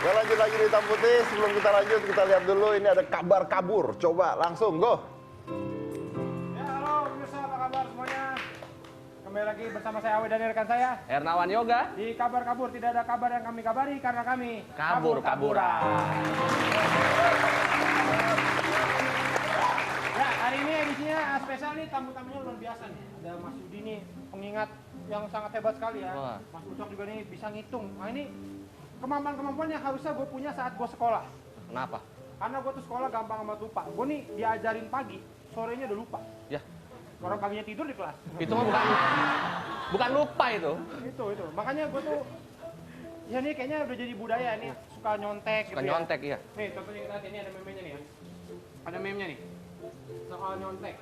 Ya lanjut lagi di hitam putih. Sebelum kita lanjut, kita lihat dulu ini ada kabar kabur. Coba langsung go. Ya halo pemirsa, apa kabar semuanya? Kembali lagi bersama saya Awe dan rekan saya Hernawan Yoga. di Kabar Kabur. Tidak ada kabar yang kami kabari karena kami Kabur-kaburan. Ya hari ini edisinya spesial nih, tamu-tamunya luar biasa nih. Ada Mas Yudi nih, pengingat yang sangat hebat sekali ya. Wah. Mas Ucok juga nih bisa ngitung. Nah ini kemampuan-kemampuan yang harusnya gue punya saat gue sekolah. Kenapa? Karena gue tuh sekolah gampang amat lupa. Gue nih diajarin pagi, sorenya udah lupa. Ya, Orang paginya tidur di kelas. itu mah bukan lupa itu. Itu. Makanya gue tuh, ya nih kayaknya udah jadi budaya nih, suka nyontek Suka gitu nyontek ya. Nih contohnya kita lihat, ini ada meme-nya nih ya. Ada meme-nya nih, soal nyontek.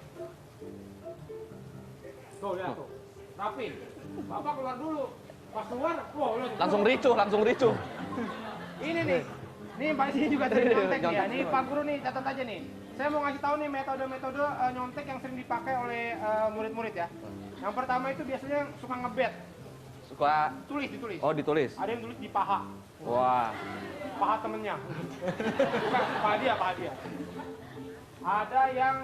Tuh lihat tuh, rapin. Bapak keluar dulu. Pas keluar, wah lihat. Langsung ricuh. Ini nih Pak sini juga sering nyontek nih ya. Nih Nyontek. Pak Guru nih, catat aja nih. Saya mau ngasih tahu nih metode-metode nyontek yang sering dipakai oleh murid-murid ya. Yang pertama itu biasanya suka ngebet. Suka, Ditulis. oh ditulis. Ada yang tulis di paha. Wah, Paha temennya. Bukan, paha dia. Ada yang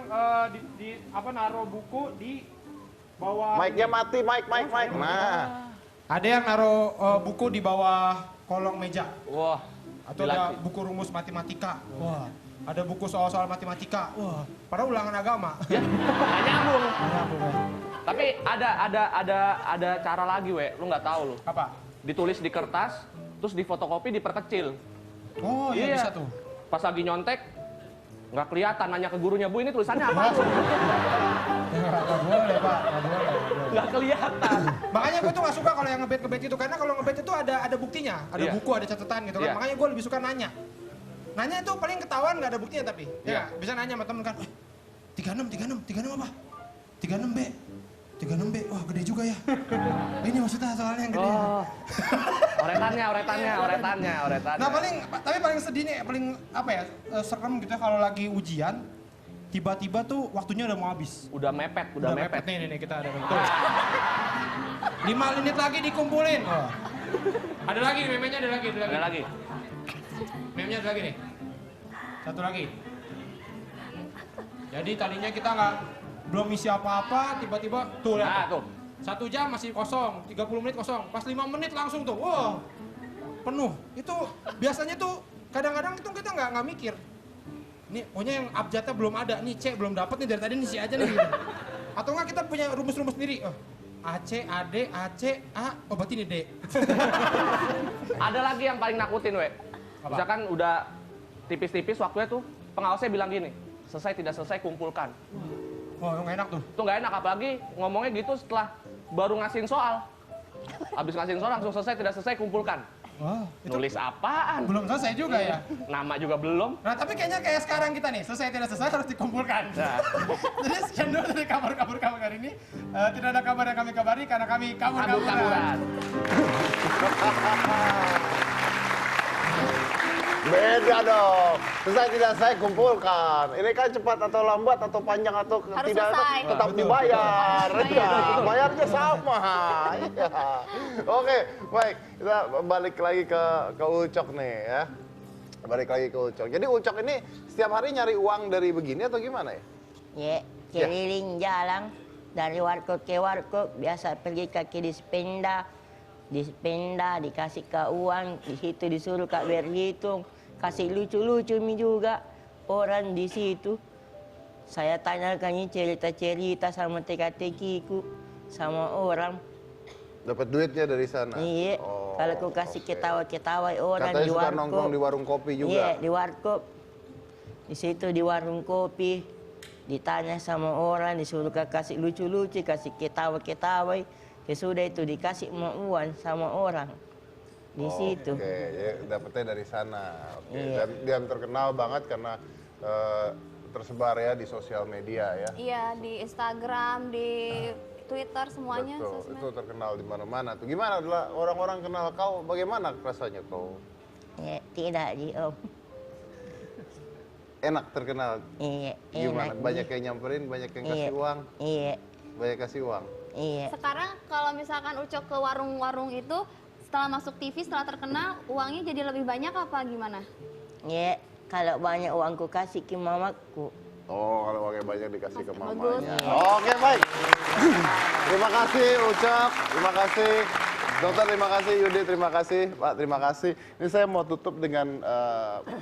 naruh buku di bawah. Mic-nya mati, mic. Nah, Ada yang naruh buku di bawah kolong meja. wah. Atau ada buku rumus matematika. Wah. Ada buku soal-soal matematika. Wah. Padahal ulangan agama. Ya, nggak nyambung. Nyambung, ya. Tapi ada cara lagi, we. Lu nggak tahu lu. Apa? Ditulis di kertas, terus difotokopi diperkecil. Oh iya, bisa tuh. Pas lagi nyontek, nggak kelihatan. Nanya ke gurunya, Bu ini tulisannya apa? Nggak boleh, Pak. Nggak boleh. Nggak kelihatan. Makanya gue tuh gak suka kalau yang ngebet itu. Karena kalau ngebet itu ada buktinya. Ada Iya. buku, ada catatan gitu kan. Iya. Makanya gue lebih suka nanya. Nanya itu paling ketahuan gak ada buktinya tapi. Iya. Ya, bisa nanya sama temen kan. 36 apa? 36B. 36B. Wah gede juga ya. Ini maksudnya soalnya yang gede. Oh. Oretannya. Nah tapi paling sedih nih, paling apa ya, serem gitu ya kalau lagi ujian. Tiba-tiba tuh waktunya udah mau habis. Udah mepet. Nih kita ada betul. 5 menit lagi dikumpulin. Oh. Ada lagi nih, meme-nya ada lagi. Meme-nya ada lagi nih. Satu lagi. Jadi tadinya kita belum isi apa-apa, tiba-tiba tuh lihat. Nah, tuh. 1 jam masih kosong, 30 menit kosong. Pas 5 menit langsung tuh, wow, penuh. Itu biasanya tuh kadang-kadang itu kita nggak mikir. Nih, pokoknya yang abjadnya belum ada, nih C belum dapat nih dari tadi nih C aja nih. Gitu. Atau nggak kita punya rumus-rumus sendiri. Oh, AC, AD, AC, A, oh berarti ini D. Ada lagi yang paling nakutin, we. Apa? Misalkan udah tipis-tipis waktunya tuh, pengawasnya bilang gini, selesai tidak selesai kumpulkan. Wah, nggak enak tuh. Itu nggak enak, apalagi ngomongnya gitu setelah baru ngasihin soal. Habis ngasihin soal langsung selesai tidak selesai kumpulkan. Wah, itu Nulis apaan? belum selesai juga ya. Nama juga belum. Nah, tapi kayaknya kayak sekarang kita nih, selesai tidak selesai harus dikumpulkan. Nah. Jadi sekian dulu dari kabar-kabar kami hari ini. Tidak ada kabar yang kami kabari karena kami kabur-kaburan. Kabur-kaburan. beda dong. Selesai tidak saya kumpulkan. Ini kan cepat atau lambat atau panjang atau Harus tidak selesai. tetap Betul. dibayar. Harus Iya, bayar. bayarnya sama. Iya. Oke, baik. Kita balik lagi ke Ucok nih ya. Balik lagi ke Ucok. Jadi Ucok ini setiap hari nyari uang dari begini atau gimana ya? Ya, keliling jalan dari warkop ke warkop, biasa pergi kaki dispenda, dikasih ke uang, di situ disuruh kak berhitung, kasih lucu-lucu juga orang di situ. Saya tanyakan cerita-cerita sama teka-tekiku sama orang. Dapat duitnya dari sana? Iya, Oh, kalau ku kasih oke. ketawa-ketawa orang Katanya di suka warkop. nongkrong di warung kopi juga? Iya, di warkop. Di situ di warung kopi, ditanya sama orang, disuruh kasih lucu-lucu, kasih ketawa-ketawa. Ya sudah itu dikasih uang sama orang di situ. Oke, ya dapetnya dari sana. Oke. Iya. Dan dia terkenal banget karena tersebar ya di sosial media ya. Iya, di Instagram, di Twitter, semuanya. Betul, sosmed. itu terkenal di mana-mana. Tuh gimana adalah orang-orang kenal kau? Bagaimana rasanya kau? Ya, tidak di om. Enak terkenal. Iya, Gimana? enak, Banyak Ji. yang nyamperin, banyak yang Iya. kasih uang, Iya, banyak kasih uang. iya. Sekarang kalau misalkan Ucok ke warung-warung itu, setelah masuk TV, setelah terkenal, uangnya jadi lebih banyak apa gimana? Ya, kalau banyak uangku kasih ke mamaku. Oh, kalau pakai banyak dikasih ke Bagus. mamanya. Oke, baik. Terima kasih Ucok, terima kasih Dokter, terima kasih Yudi, terima kasih Pak, terima kasih. Ini saya mau tutup dengan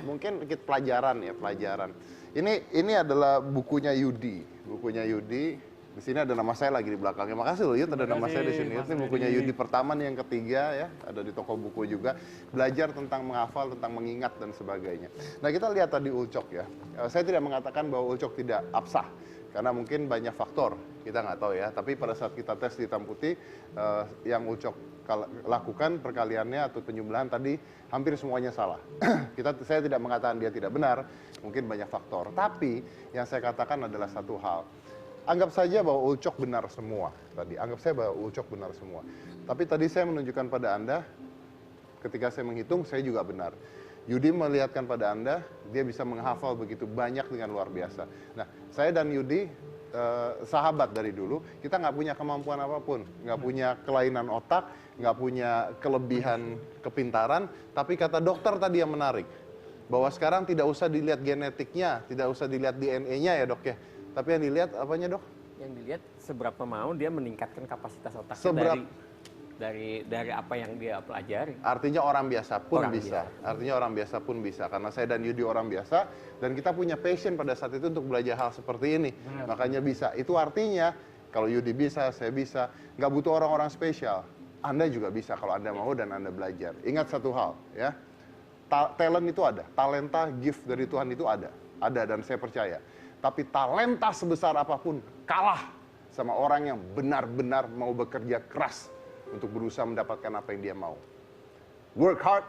mungkin sedikit pelajaran ya, pelajaran. Ini adalah bukunya Yudi, bukunya Yudi. Di sini ada nama saya lagi di belakangnya. Makasih loh Yud, ada nama saya di sini. Ini bukunya Yudi pertama nih, yang ketiga ya, ada di toko buku juga. Belajar tentang menghafal, tentang mengingat dan sebagainya. Nah, kita lihat tadi Ucok ya. Saya tidak mengatakan bahwa Ucok tidak absah, karena mungkin banyak faktor, kita nggak tahu ya. Tapi pada saat kita tes di hitam putih, yang Ucok lakukan perkaliannya atau penyembelahan tadi hampir semuanya salah. Saya tidak mengatakan dia tidak benar, mungkin banyak faktor. Tapi yang saya katakan adalah satu hal. Anggap saja bahwa Ucok benar semua tadi. Anggap saya bahwa Ucok benar semua. Tapi tadi saya menunjukkan pada Anda, ketika saya menghitung, saya juga benar. Yudi melihatkan pada Anda, dia bisa menghafal begitu banyak dengan luar biasa. Nah, saya dan Yudi sahabat dari dulu, kita nggak punya kemampuan apapun. Nggak punya kelainan otak, nggak punya kelebihan kepintaran. Tapi kata dokter tadi yang menarik, bahwa sekarang tidak usah dilihat genetiknya, tidak usah dilihat DNA-nya ya dok ya. Tapi yang dilihat apanya dok? Yang dilihat seberapa mau dia meningkatkan kapasitas otaknya dari apa yang dia pelajari. Artinya orang biasa pun bisa. Artinya orang biasa pun bisa. Karena saya dan Yudi orang biasa, dan kita punya passion pada saat itu untuk belajar hal seperti ini. Makanya bisa. Itu artinya kalau Yudi bisa, saya bisa. Nggak butuh orang-orang spesial. Anda juga bisa kalau Anda mau dan Anda belajar. Ingat satu hal ya. Talent itu ada. Talenta, gift dari Tuhan itu ada. Ada, dan saya percaya. Tapi talenta sebesar apapun kalah sama orang yang benar-benar mau bekerja keras untuk berusaha mendapatkan apa yang dia mau. Work hard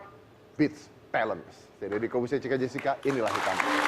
beats talent. Saya Deddy Kobusier, Cika Jessica, inilah Hitam Putih.